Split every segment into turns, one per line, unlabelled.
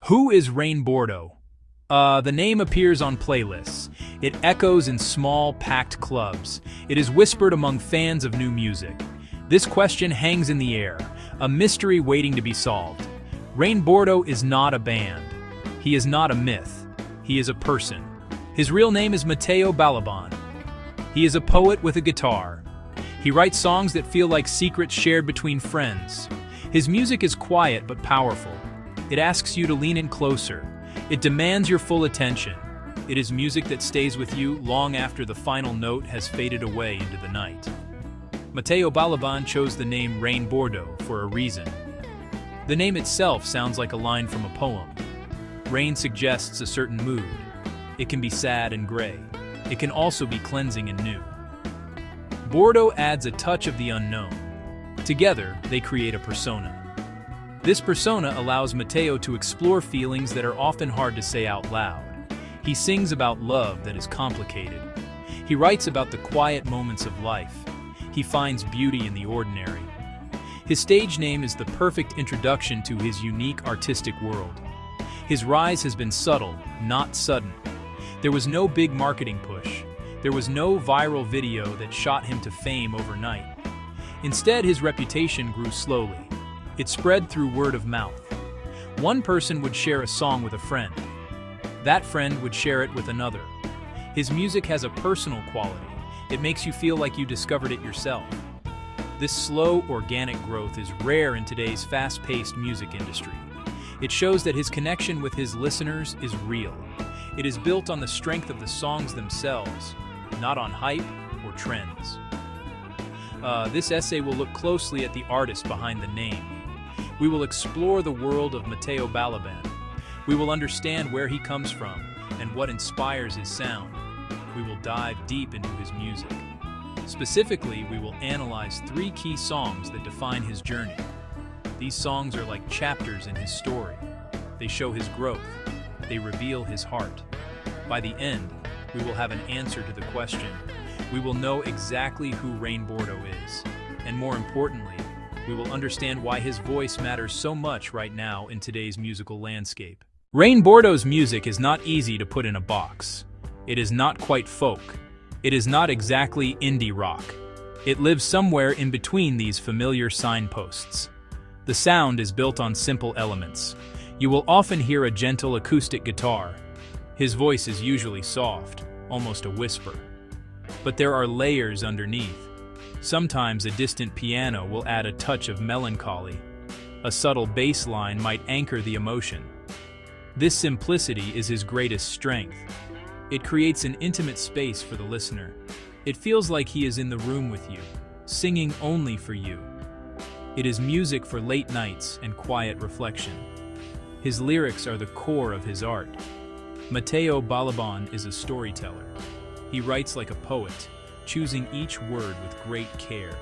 Who is Rain Bordo? The name appears on playlists. It echoes in small, packed clubs. It is whispered among fans of new music. This question hangs in the air, a mystery waiting to be solved. Rain Bordo is not a band. He is not a myth. He is a person. His real name is Matteo Balaban. He is a poet with a guitar. He writes songs that feel like secrets shared between friends. His music is quiet but powerful. It asks you to lean in closer. It demands your full attention. It is music that stays with you long after the final note has faded away into the night. Matteo Balaban chose the name Rain Bordo for a reason. The name itself sounds like a line from a poem. Rain suggests a certain mood. It can be sad and gray. It can also be cleansing and new. Bordo adds a touch of the unknown. Together, they create a persona. This persona allows Matteo to explore feelings that are often hard to say out loud. He sings about love that is complicated. He writes about the quiet moments of life. He finds beauty in the ordinary. His stage name is the perfect introduction to his unique artistic world. His rise has been subtle, not sudden. There was no big marketing push. There was no viral video that shot him to fame overnight. Instead, his reputation grew slowly. It spread through word of mouth. One person would share a song with a friend. That friend would share it with another. His music has a personal quality. It makes you feel like you discovered it yourself. This slow, organic growth is rare in today's fast-paced music industry. It shows that his connection with his listeners is real. It is built on the strength of the songs themselves, not on hype or trends. This essay will look closely at the artist behind the name. We will explore the world of Matteo Balaban. We will understand where he comes from and what inspires his sound. We will dive deep into his music. Specifically, we will analyze 3 key songs that define his journey. These songs are like chapters in his story. They show his growth. They reveal his heart. By the end, we will have an answer to the question. We will know exactly who Rain Bordo is. And more importantly, we will understand why his voice matters so much right now in today's musical landscape. Rain Bordo's music is not easy to put in a box. It is not quite folk. It is not exactly indie rock. It lives somewhere in between these familiar signposts. The sound is built on simple elements. You will often hear a gentle acoustic guitar. His voice is usually soft, almost a whisper. But there are layers underneath. Sometimes a distant piano will add a touch of melancholy. A subtle bass line might anchor the emotion. This simplicity is his greatest strength. It creates an intimate space for the listener. It feels like he is in the room with you, singing only for you. It is music for late nights and quiet reflection. His lyrics are the core of his art. Matteo Balaban is a storyteller. He writes like a poet, choosing each word with great care.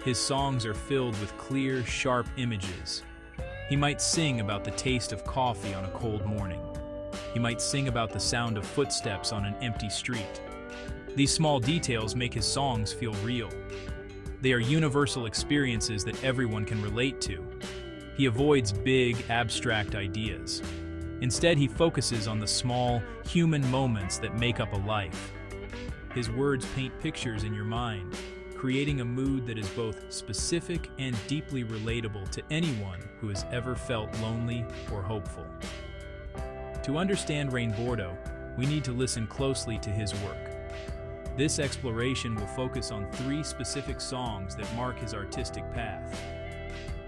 His songs are filled with clear, sharp images. He might sing about the taste of coffee on a cold morning. He might sing about the sound of footsteps on an empty street. These small details make his songs feel real. They are universal experiences that everyone can relate to. He avoids big, abstract ideas. Instead, he focuses on the small, human moments that make up a life. His words paint pictures in your mind, creating a mood that is both specific and deeply relatable to anyone who has ever felt lonely or hopeful. To understand Rain Bordo, we need to listen closely to his work. This exploration will focus on 3 specific songs that mark his artistic path: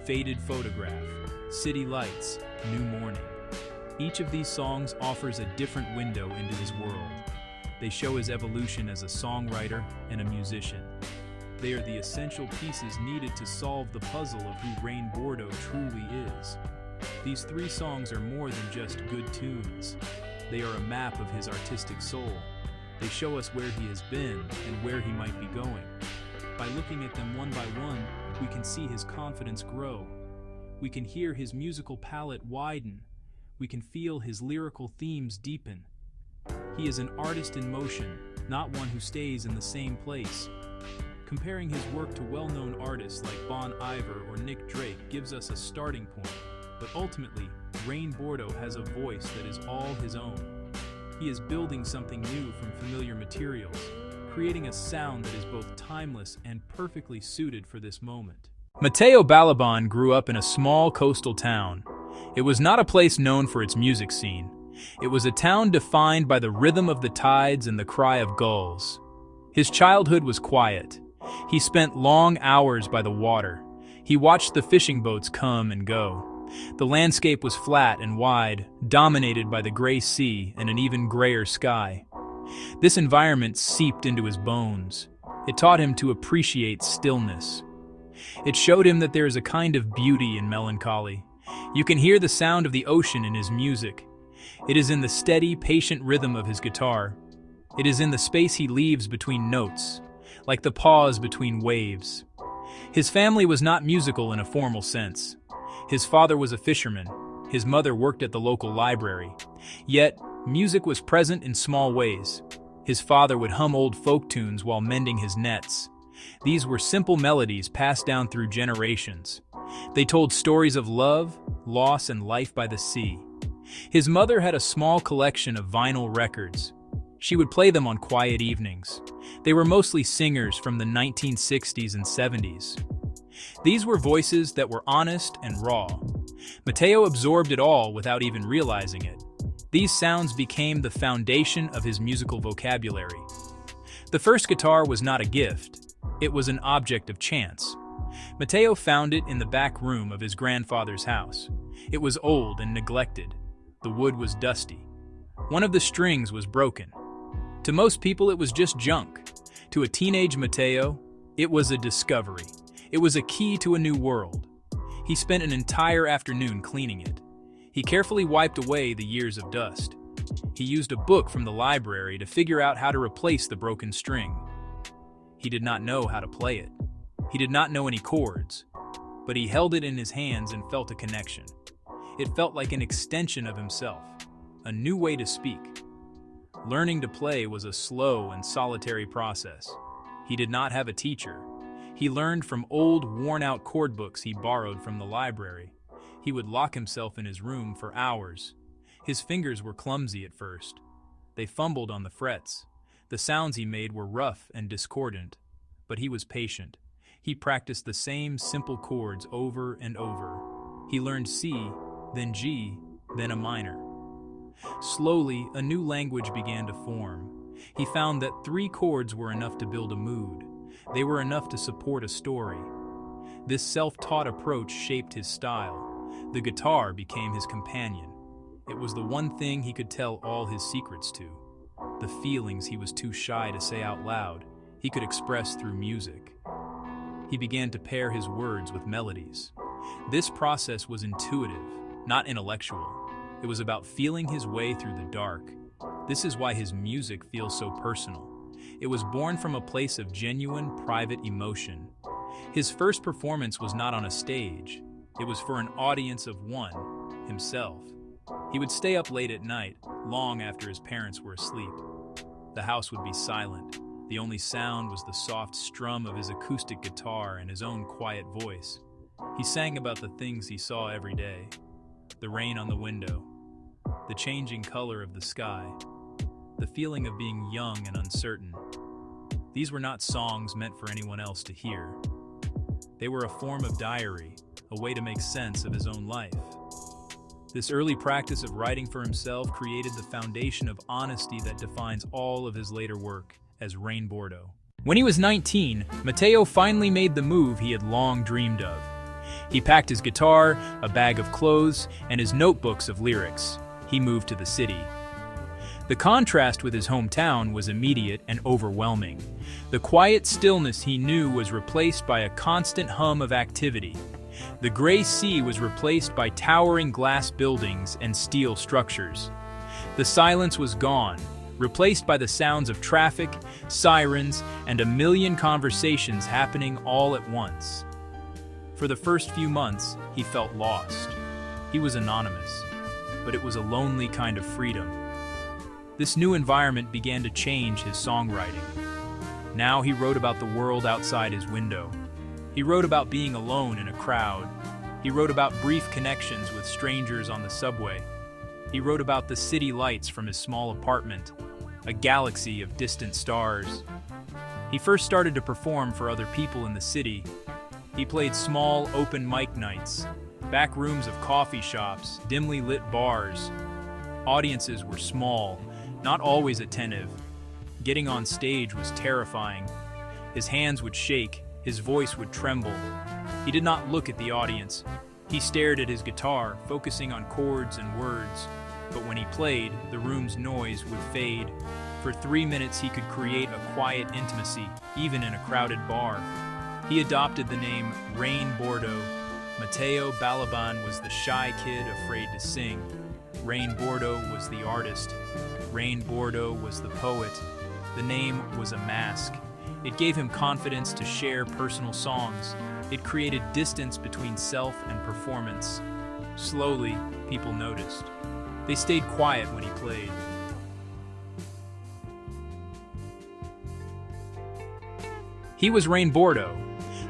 Faded Photograph, City Lights, New Morning. Each of these songs offers a different window into his world. They show his evolution as a songwriter and a musician. They are the essential pieces needed to solve the puzzle of who Rain Bordo truly is. These 3 songs are more than just good tunes. They are a map of his artistic soul. They show us where he has been and where he might be going. By looking at them one by one, we can see his confidence grow. We can hear his musical palette widen. We can feel his lyrical themes deepen. He is an artist in motion, not one who stays in the same place. Comparing his work to well-known artists like Bon Iver or Nick Drake gives us a starting point. But ultimately, Bordo has a voice that is all his own. He is building something new from familiar materials, creating a sound that is both timeless and perfectly suited for this moment. Matteo Balaban grew up in a small coastal town. It was not a place known for its music scene. It was a town defined by the rhythm of the tides and the cry of gulls. His childhood was quiet. He spent long hours by the water. He watched the fishing boats come and go. The landscape was flat and wide, dominated by the gray sea and an even grayer sky. This environment seeped into his bones. It taught him to appreciate stillness. It showed him that there is a kind of beauty in melancholy. You can hear the sound of the ocean in his music. It is in the steady, patient rhythm of his guitar. It is in the space he leaves between notes, like the pause between waves. His family was not musical in a formal sense. His father was a fisherman. His mother worked at the local library. Yet, music was present in small ways. His father would hum old folk tunes while mending his nets. These were simple melodies passed down through generations. They told stories of love, loss, and life by the sea. His mother had a small collection of vinyl records. She would play them on quiet evenings. They were mostly singers from the 1960s and 70s. These were voices that were honest and raw. Matteo absorbed it all without even realizing it. These sounds became the foundation of his musical vocabulary. The first guitar was not a gift. It was an object of chance. Matteo found it in the back room of his grandfather's house. It was old and neglected. The wood was dusty. One of the strings was broken. To most people, it was just junk. To a teenage Matteo, it was a discovery. It was a key to a new world. He spent an entire afternoon cleaning it. He carefully wiped away the years of dust. He used a book from the library to figure out how to replace the broken string. He did not know how to play it. He did not know any chords, but he held it in his hands and felt a connection. It felt like an extension of himself, a new way to speak. Learning to play was a slow and solitary process. He did not have a teacher. He learned from old, worn-out chord books he borrowed from the library. He would lock himself in his room for hours. His fingers were clumsy at first. They fumbled on the frets. The sounds he made were rough and discordant, but he was patient. He practiced the same simple chords over and over. He learned C, then G, then a minor. Slowly, a new language began to form. He found that 3 chords were enough to build a mood. They were enough to support a story. This self-taught approach shaped his style. The guitar became his companion. It was the one thing he could tell all his secrets to. The feelings he was too shy to say out loud, he could express through music. He began to pair his words with melodies. This process was intuitive, not intellectual. It was about feeling his way through the dark. This is why his music feels so personal. It was born from a place of genuine, private emotion. His first performance was not on a stage. It was for an audience of one, himself. He would stay up late at night, long after his parents were asleep. The house would be silent. The only sound was the soft strum of his acoustic guitar and his own quiet voice. He sang about the things he saw every day. The rain on the window, the changing color of the sky, the feeling of being young and uncertain. These were not songs meant for anyone else to hear. They were a form of diary, a way to make sense of his own life. This early practice of writing for himself created the foundation of honesty that defines all of his later work as Bordo. When he was 19, Matteo finally made the move he had long dreamed of. He packed his guitar, a bag of clothes, and his notebooks of lyrics. He moved to the city. The contrast with his hometown was immediate and overwhelming. The quiet stillness he knew was replaced by a constant hum of activity. The gray sea was replaced by towering glass buildings and steel structures. The silence was gone, replaced by the sounds of traffic, sirens, and a million conversations happening all at once. For the first few months, he felt lost. He was anonymous, but it was a lonely kind of freedom. This new environment began to change his songwriting. Now he wrote about the world outside his window. He wrote about being alone in a crowd, He wrote about brief connections with strangers on the subway. He wrote about the city lights from his small apartment, a galaxy of distant stars. He first started to perform for other people in the city. He played small, open mic nights, back rooms of coffee shops, dimly lit bars. Audiences were small, not always attentive. Getting on stage was terrifying. His hands would shake, his voice would tremble. He did not look at the audience. He stared at his guitar, focusing on chords and words. But when he played, the room's noise would fade. For 3 minutes, he could create a quiet intimacy, even in a crowded bar. He adopted the name Rain Bordo. Matteo Balaban was the shy kid afraid to sing. Rain Bordo was the artist. Rain Bordo was the poet. The name was a mask. It gave him confidence to share personal songs. It created distance between self and performance. Slowly, people noticed. They stayed quiet when he played. He was Rain Bordo,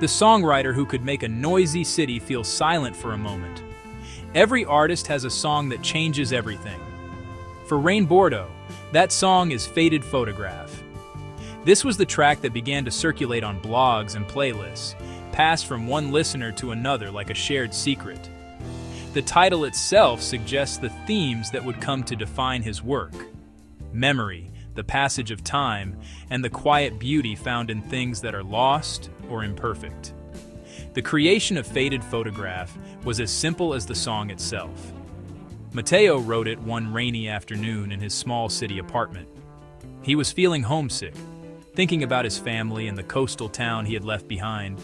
the songwriter who could make a noisy city feel silent for a moment. Every artist has a song that changes everything. For Rain Bordo, that song is Faded Photograph. This was the track that began to circulate on blogs and playlists, passed from one listener to another like a shared secret. The title itself suggests the themes that would come to define his work: memory, the passage of time, and the quiet beauty found in things that are lost or imperfect. The creation of Faded Photograph was as simple as the song itself. Matteo wrote it one rainy afternoon in his small city apartment. He was feeling homesick, thinking about his family and the coastal town he had left behind.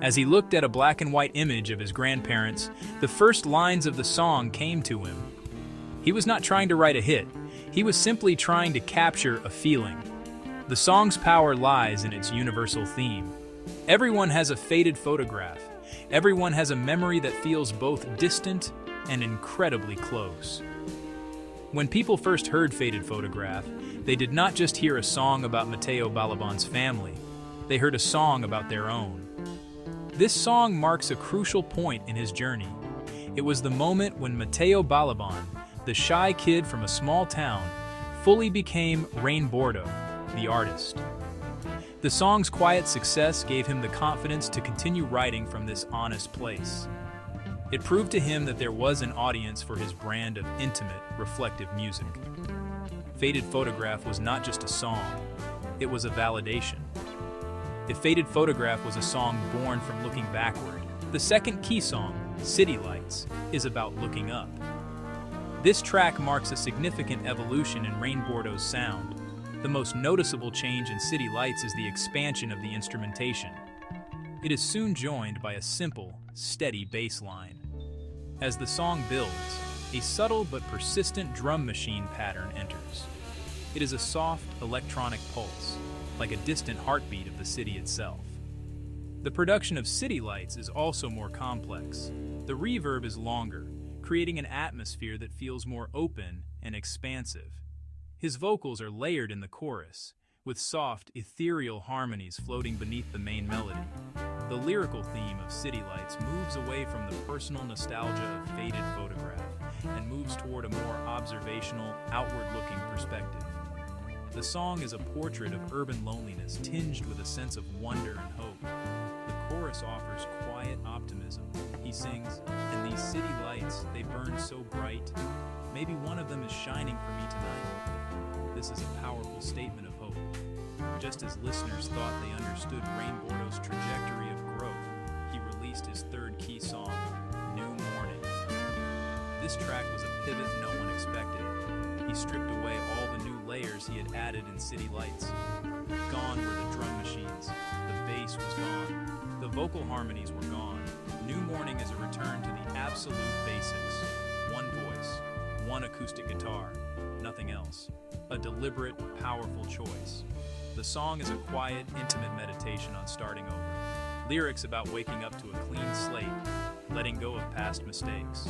As he looked at a black and white image of his grandparents, the first lines of the song came to him. He was not trying to write a hit. He was simply trying to capture a feeling. The song's power lies in its universal theme. Everyone has a faded photograph. Everyone has a memory that feels both distant and incredibly close. When people first heard Faded Photograph, they did not just hear a song about Matteo Balaban's family. They heard a song about their own. This song marks a crucial point in his journey. It was the moment when Matteo Balaban, the shy kid from a small town, fully became Rain Bordo, the artist. The song's quiet success gave him the confidence to continue writing from this honest place. It proved to him that there was an audience for his brand of intimate, reflective music. Faded Photograph was not just a song, it was a validation. If Faded Photograph was a song born from looking backward, the second key song, City Lights, is about looking up. This track marks a significant evolution in Rain Bordo's sound. The most noticeable change in City Lights is the expansion of the instrumentation. It is soon joined by a simple, steady bass line. As the song builds, a subtle but persistent drum machine pattern enters. It is a soft, electronic pulse, like a distant heartbeat of the city itself. The production of City Lights is also more complex. The reverb is longer, creating an atmosphere that feels more open and expansive. His vocals are layered in the chorus, with soft, ethereal harmonies floating beneath the main melody. The lyrical theme of City Lights moves away from the personal nostalgia of Faded Photograph and moves toward a more observational, outward-looking perspective. The song is a portrait of urban loneliness tinged with a sense of wonder and hope. The chorus offers quiet optimism. He sings, "And these city lights, they burn so bright. Maybe one of them is shining for me tonight." This is a powerful statement of hope. Just as listeners thought they understood Rain Bordo's trajectory of growth, he released his third key song, New Morning. This track was a pivot no one expected. He stripped away all the new layers he had added in City Lights. Gone were the drum machines, the bass was gone, the vocal harmonies were gone. New Morning is a return to the absolute basics. One voice, one acoustic guitar, nothing else. A deliberate, powerful choice. The song is a quiet, intimate meditation on starting over. Lyrics about waking up to a clean slate, letting go of past mistakes.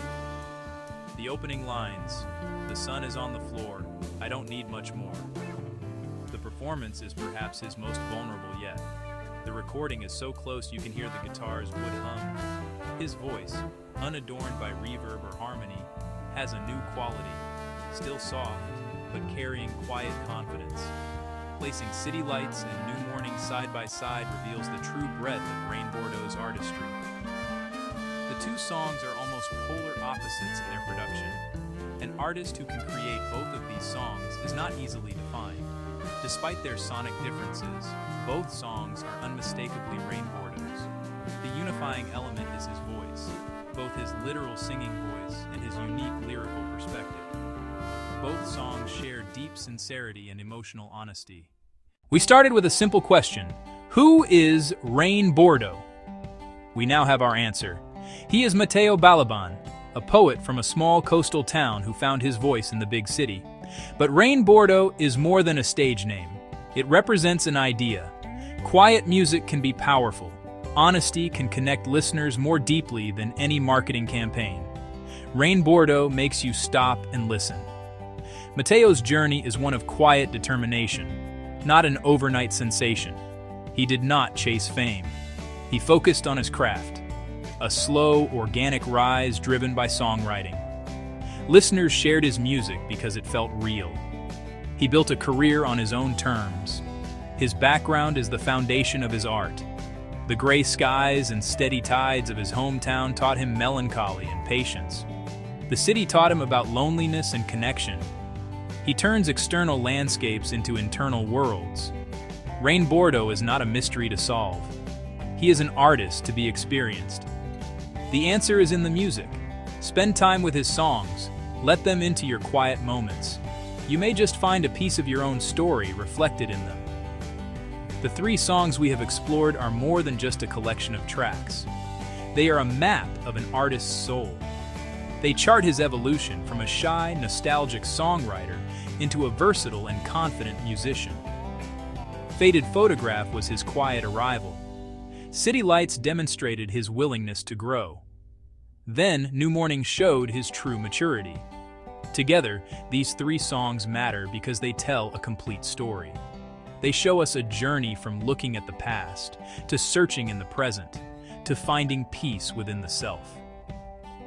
The opening lines, "The sun is on the floor, I don't need much more." The performance is perhaps his most vulnerable yet. The recording is so close you can hear the guitar's wood hum. His voice, unadorned by reverb or harmony, has a new quality, still soft, but carrying quiet confidence. Placing City Lights and New Morning side by side reveals the true breadth of Bordo's artistry. The two songs are almost polar opposites in their production. An artist who can create both of these songs is not easily defined. Despite their sonic differences, both songs are unmistakably Bordo's. The unifying element is his voice, both his literal singing voice and his unique lyrical perspective. Both songs share deep sincerity and emotional honesty. We started with a simple question: who is Bordo? We now have our answer. He is Matteo Balaban, a poet from a small coastal town who found his voice in the big city. But Bordo is more than a stage name. It represents an idea. Quiet music can be powerful. Honesty can connect listeners more deeply than any marketing campaign. Bordo makes you stop and listen. Matteo's journey is one of quiet determination, not an overnight sensation. He did not chase fame. He focused on his craft, a slow, organic rise driven by songwriting. Listeners shared his music because it felt real. He built a career on his own terms. His background is the foundation of his art. The gray skies and steady tides of his hometown taught him melancholy and patience. The city taught him about loneliness and connection. He turns external landscapes into internal worlds. Bordo is not a mystery to solve. He is an artist to be experienced. The answer is in the music. Spend time with his songs. Let them into your quiet moments. You may just find a piece of your own story reflected in them. The three songs we have explored are more than just a collection of tracks. They are a map of an artist's soul. They chart his evolution from a shy, nostalgic songwriter into a versatile and confident musician. Faded Photograph was his quiet arrival. City Lights demonstrated his willingness to grow. Then, New Morning showed his true maturity. Together, these three songs matter because they tell a complete story. They show us a journey from looking at the past, to searching in the present, to finding peace within the self.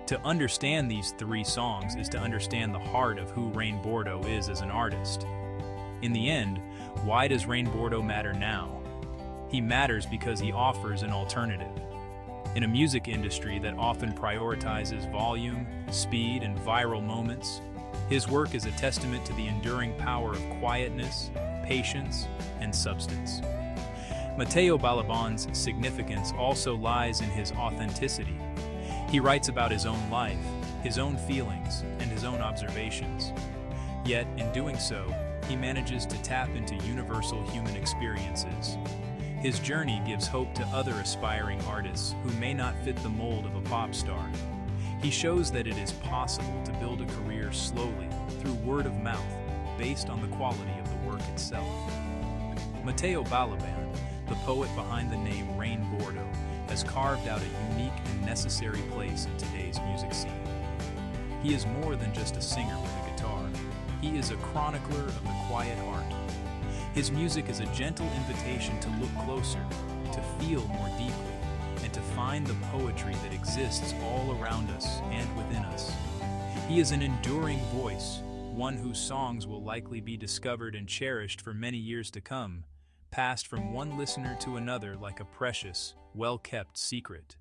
To understand these three songs is to understand the heart of who Bordo is as an artist. In the end, why does Bordo matter now? He matters because he offers an alternative. In a music industry that often prioritizes volume, speed, and viral moments, his work is a testament to the enduring power of quietness, patience, and substance. Matteo Balaban's significance also lies in his authenticity. He writes about his own life, his own feelings, and his own observations. Yet, in doing so, he manages to tap into universal human experiences. His journey gives hope to other aspiring artists who may not fit the mold of a pop star. He shows that it is possible to build a career slowly, through word of mouth, based on the quality of the work itself. Matteo Balaban, the poet behind the name Bordo, has carved out a unique and necessary place in today's music scene. He is more than just a singer with a guitar. He is a chronicler of the quiet heart. His music is a gentle invitation to look closer, to feel more deeply, and to find the poetry that exists all around us and within us. He is an enduring voice, one whose songs will likely be discovered and cherished for many years to come, passed from one listener to another like a precious, well-kept secret.